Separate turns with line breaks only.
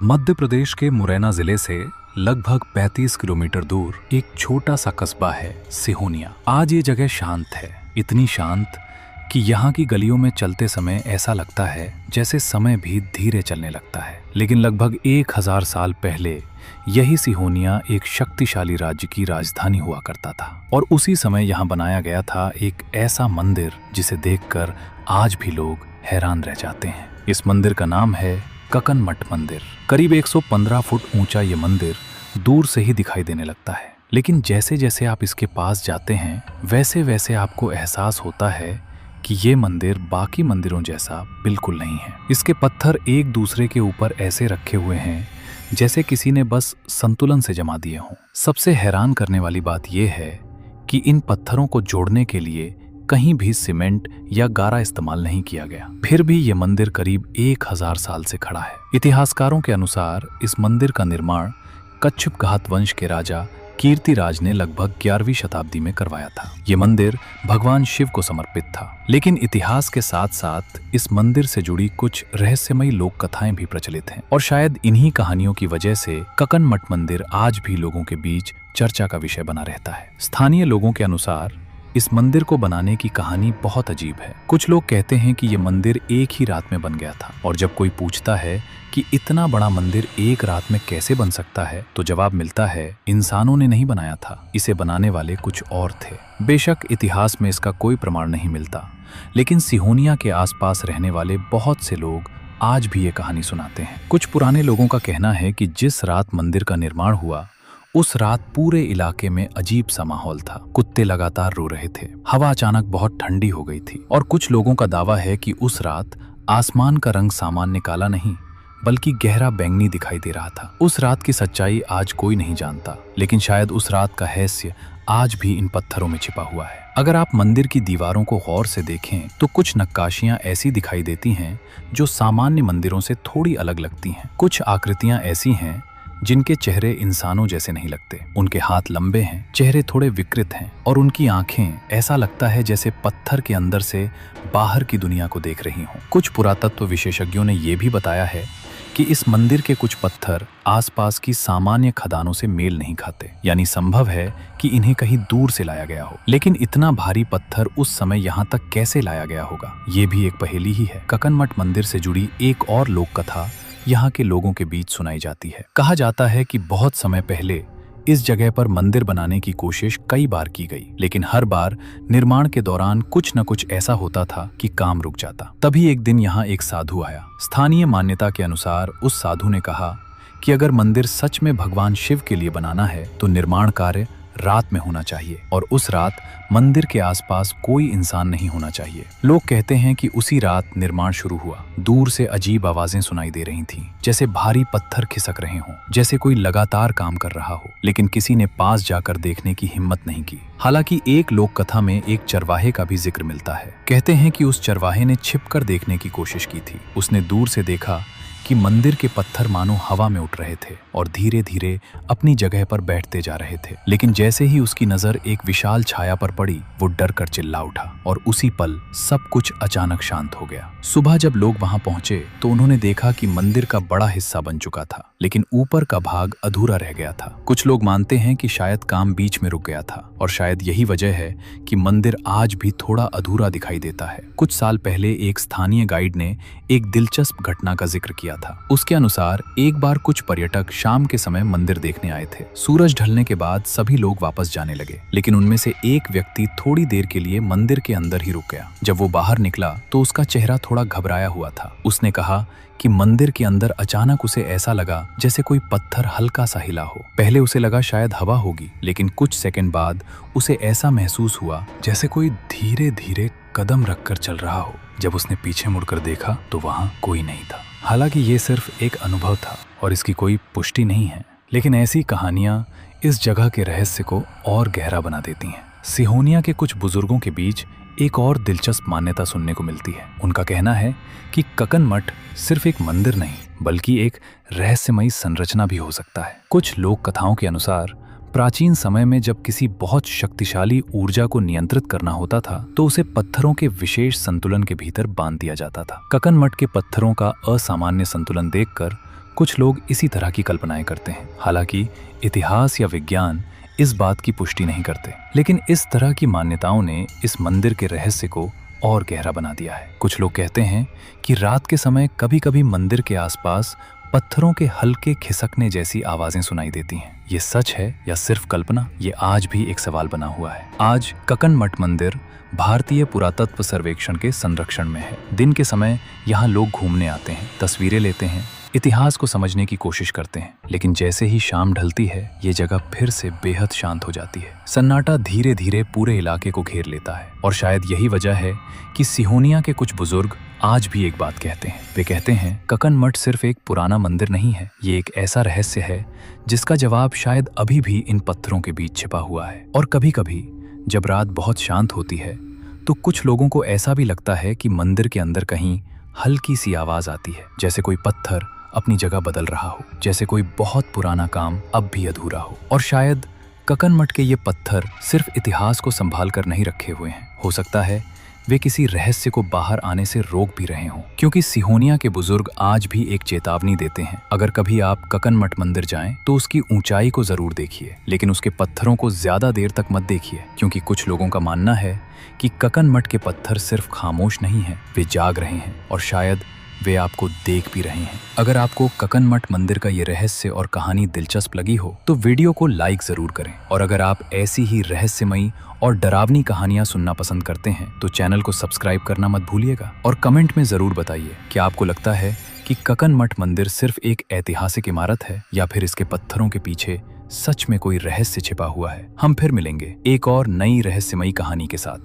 मध्य प्रदेश के मुरैना जिले से लगभग 35 किलोमीटर दूर एक छोटा सा कस्बा है सिहोनिया। आज ये जगह शांत है, इतनी शांत कि यहाँ की गलियों में चलते समय ऐसा लगता है जैसे समय भी धीरे चलने लगता है। लेकिन लगभग 1000 साल पहले यही सिहोनिया एक शक्तिशाली राज्य की राजधानी हुआ करता था और उसी समय यहाँ बनाया गया था एक ऐसा मंदिर जिसे देखकर आज भी लोग हैरान रह जाते हैं। इस मंदिर का नाम है ककन मठ मंदिर। करीब 115 फुट ऊंचा ये मंदिर दूर से ही दिखाई देने लगता है, लेकिन जैसे जैसे आप इसके पास जाते हैं वैसे वैसे आपको एहसास होता है कि ये मंदिर बाकी मंदिरों जैसा बिल्कुल नहीं है। इसके पत्थर एक दूसरे के ऊपर ऐसे रखे हुए हैं जैसे किसी ने बस संतुलन से जमा दिए हों। सबसे हैरान करने वाली बात यह है कि इन पत्थरों को जोड़ने के लिए कहीं भी सीमेंट या गारा इस्तेमाल नहीं किया गया, फिर भी ये मंदिर करीब 1000 साल से खड़ा है। इतिहासकारों के अनुसार इस मंदिर का निर्माण कच्छप घात वंश के राजा कीर्तिराज ने लगभग 11वीं शताब्दी में करवाया था। ये मंदिर भगवान शिव को समर्पित था, लेकिन इतिहास के साथ साथ इस मंदिर से जुड़ी कुछ रहस्यमयी लोक कथाएं भी प्रचलित हैं और शायद इन्हीं कहानियों की वजह से ककन मठ मंदिर आज भी लोगों के बीच चर्चा का विषय बना रहता है। स्थानीय लोगों के अनुसार इस मंदिर को बनाने की कहानी बहुत अजीब है। कुछ लोग कहते हैं कि यह मंदिर एक ही रात में बन गया था और जब कोई पूछता है कि इतना बड़ा मंदिर एक रात में कैसे बन सकता है तो जवाब मिलता है इंसानों ने नहीं बनाया था, इसे बनाने वाले कुछ और थे। बेशक इतिहास में इसका कोई प्रमाण नहीं मिलता, लेकिन सिहोनिया के आसपास रहने वाले बहुत से लोग आज भी ये कहानी सुनाते हैं। कुछ पुराने लोगों का कहना है कि जिस रात मंदिर का निर्माण हुआ उस रात पूरे इलाके में अजीब सा माहौल था। कुत्ते लगातार रो रहे थे, हवा अचानक बहुत ठंडी हो गई थी और कुछ लोगों का दावा है कि उस रात आसमान का रंग सामान्य काला नहीं बल्कि गहरा बैंगनी दिखाई दे रहा था। उस रात की सच्चाई आज कोई नहीं जानता, लेकिन शायद उस रात का रहस्य आज भी इन पत्थरों में छिपा हुआ है। अगर आप मंदिर की दीवारों को गौर से देखें तो कुछ नक्काशियां ऐसी दिखाई देती हैं जो सामान्य मंदिरों से थोड़ी अलग लगती हैं। कुछ आकृतियां ऐसी हैं जिनके चेहरे इंसानों जैसे नहीं लगते, उनके हाथ लंबे हैं, चेहरे थोड़े विकृत हैं और उनकी आंखें ऐसा लगता है जैसे पत्थर के अंदर से बाहर की दुनिया को देख रही हों। कुछ पुरातत्व विशेषज्ञों ने यह भी बताया है कि इस मंदिर के कुछ पत्थर आसपास की सामान्य खदानों से मेल नहीं खाते, यानी संभव है कि इन्हें कहीं दूर से लाया गया हो। लेकिन इतना भारी पत्थर उस समय यहाँ तक कैसे लाया गया होगा, ये भी एक पहेली ही है। ककन मठ मंदिर से जुड़ी एक और लोक कथा यहाँ के लोगों के बीच सुनाई जाती है। कहा जाता है कि बहुत समय पहले इस जगह पर मंदिर बनाने की कोशिश कई बार की गई, लेकिन हर बार निर्माण के दौरान कुछ न कुछ ऐसा होता था कि काम रुक जाता। तभी एक दिन यहाँ एक साधु आया। स्थानीय मान्यता के अनुसार उस साधु ने कहा कि अगर मंदिर सच में भगवान शिव के लिए बनाना है तो निर्माण कार्य रात में होना चाहिए और उस रात मंदिर के आसपास कोई इंसान नहीं होना चाहिए। लोग कहते हैं कि उसी रात निर्माण शुरू हुआ। दूर से अजीब आवाजें सुनाई दे रही थीं, जैसे भारी पत्थर खिसक रहे हों, जैसे कोई लगातार काम कर रहा हो, लेकिन किसी ने पास जाकर देखने की हिम्मत नहीं की। हालांकि एक लोक कथा में एक चरवाहे का भी जिक्र मिलता है। कहते हैं कि उस चरवाहे ने छिपकर देखने की कोशिश की थी। उसने दूर से देखा कि मंदिर के पत्थर मानो हवा में उठ रहे थे और धीरे धीरे अपनी जगह पर बैठते जा रहे थे। लेकिन जैसे ही उसकी नजर एक विशाल छाया पर पड़ी, वो डर कर चिल्ला उठा और उसी पल सब कुछ अचानक शांत हो गया। सुबह जब लोग वहां पहुंचे तो उन्होंने देखा कि मंदिर का बड़ा हिस्सा बन चुका था, लेकिन ऊपर का भाग अधूरा रह गया था। कुछ लोग मानते हैं कि शायद काम बीच में रुक गया था और शायद यही वजह है कि मंदिर आज भी थोड़ा अधूरा दिखाई देता है। कुछ साल पहले एक स्थानीय गाइड ने एक दिलचस्प घटना का जिक्र किया था। उसके अनुसार एक बार कुछ पर्यटक शाम के समय मंदिर देखने आए थे। सूरज ढलने के बाद सभी लोग वापस जाने लगे, लेकिन उनमें से एक व्यक्ति थोड़ी देर के लिए मंदिर के अंदर ही रुक गया। जब वो बाहर निकला तो उसका चेहरा थोड़ा घबराया हुआ था। उसने कहा कि मंदिर के अंदर अचानक उसे ऐसा लगा जैसे कोई पत्थर हल्का सा हिला हो। पहले उसे लगा शायद हवा होगी, लेकिन कुछ सेकंड बाद उसे ऐसा महसूस हुआ जैसे कोई धीरे धीरे कदम रखकर चल रहा हो। जब उसने पीछे मुड़कर देखा तो वहां कोई नहीं था। हालांकि ये सिर्फ एक अनुभव था और इसकी कोई पुष्टि नहीं है, लेकिन ऐसी कहानियां इस जगह के रहस्य को और गहरा बना देती हैं। सिहोनिया के कुछ बुजुर्गों के बीच एक और दिलचस्प मान्यता सुनने को मिलती है। उनका कहना है कि ककन मठ सिर्फ एक मंदिर नहीं बल्कि एक रहस्यमयी संरचना भी हो सकता है। कुछ लोक कथाओं के अनुसार प्राचीन समय में जब किसी बहुत शक्तिशाली ऊर्जा को नियंत्रित करना होता था तो उसे पत्थरों के विशेष संतुलन के भीतर बांध दिया जाता था। ककन मठ के पत्थरों का असामान्य संतुलन देखकर कुछ लोग इसी तरह की कल्पनाएं करते हैं। हालांकि इतिहास या विज्ञान इस बात की पुष्टि नहीं करते, लेकिन इस तरह की मान्यताओं ने इस मंदिर के रहस्य को और गहरा बना दिया है। कुछ लोग कहते हैं कि रात के समय कभी कभी मंदिर के आसपास पत्थरों के हल्के खिसकने जैसी आवाजें सुनाई देती हैं। ये सच है या सिर्फ कल्पना, ये आज भी एक सवाल बना हुआ है। आज ककन मठ मंदिर भारतीय पुरातत्व सर्वेक्षण के संरक्षण में है। दिन के समय यहाँ लोग घूमने आते हैं, तस्वीरें लेते हैं, इतिहास को समझने की कोशिश करते हैं। लेकिन जैसे ही शाम ढलती है ये जगह फिर से बेहद शांत हो जाती है। सन्नाटा धीरे धीरे पूरे इलाके को घेर लेता है और शायद यही वजह है कि सिहोनिया के कुछ बुजुर्ग आज भी एक बात कहते हैं। वे कहते हैं ककन मठ सिर्फ एक पुराना मंदिर नहीं है, ये एक ऐसा रहस्य है जिसका जवाब शायद अभी भी इन पत्थरों के बीच छिपा हुआ है। और कभी कभी जब रात बहुत शांत होती है तो कुछ लोगों को ऐसा भी लगता है कि मंदिर के अंदर कहीं हल्की सी आवाज आती है, जैसे कोई पत्थर अपनी जगह बदल रहा हो, जैसे कोई बहुत पुराना काम अब भी अधूरा हो। और शायद ककन मठ के ये पत्थर सिर्फ इतिहास को संभाल कर नहीं रखे हुए हैं, हो सकता है वे किसी रहस्य को बाहर आने से रोक भी रहे हों। क्योंकि सिहोनिया के बुजुर्ग आज भी एक चेतावनी देते हैं, अगर कभी आप ककन मठ मंदिर जाएं तो उसकी ऊंचाई को जरूर देखिए, लेकिन उसके पत्थरों को ज्यादा देर तक मत देखिए। क्योंकि कुछ लोगों का मानना है कि ककन मठ के पत्थर सिर्फ खामोश नहीं हैं, वे जाग रहे हैं और शायद वे आपको देख भी रहे हैं। अगर आपको ककन मठ मंदिर का ये रहस्य और कहानी दिलचस्प लगी हो तो वीडियो को लाइक जरूर करें। और अगर आप ऐसी ही रहस्यमयी और डरावनी कहानियां सुनना पसंद करते हैं तो चैनल को सब्सक्राइब करना मत भूलिएगा। और कमेंट में जरूर बताइए कि आपको लगता है कि ककन मठ मंदिर सिर्फ एक ऐतिहासिक इमारत है या फिर इसके पत्थरों के पीछे सच में कोई रहस्य छिपा हुआ है। हम फिर मिलेंगे एक और नई रहस्यमयी कहानी के साथ।